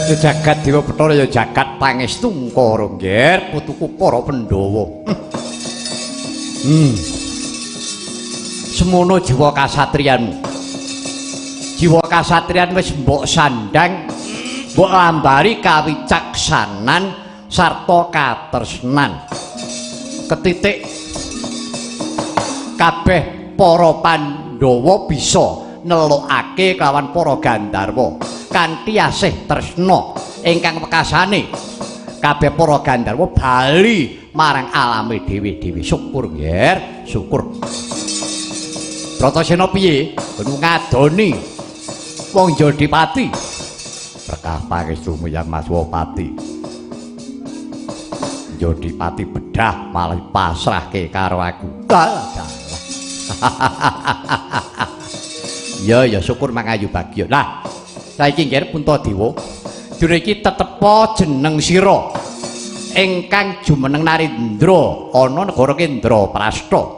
Ya jagat Dewa Bathara ya jagat pangestu Ngkara nggih putuku para Pandhawa. Semono jiwa kasatriyanmu. Jiwa kasatriyan wis mbok sandang, mbok lambari kawicaksanan sarta katresnan. Ketitik kabeh para Pandhawa bisa nelokake kelawan para Gandharwa kanthi asih tresna ingkang wekasane kabeh para Gandharwa bali marang alame dhewe-dhewe. Syukur nggih, syukur. Bratasena piye? Kudu ngadoni wong Jodipati. Berkah pangestumu Yang Maswapati. Jodipati bedah malah pasrahke karo aku. Ya syukur mangayu bagya. Lah, saiki nggih Puntadewa, dina iki tetepa jeneng sira ingkang jumeneng Narendra ana negara Indraprastha.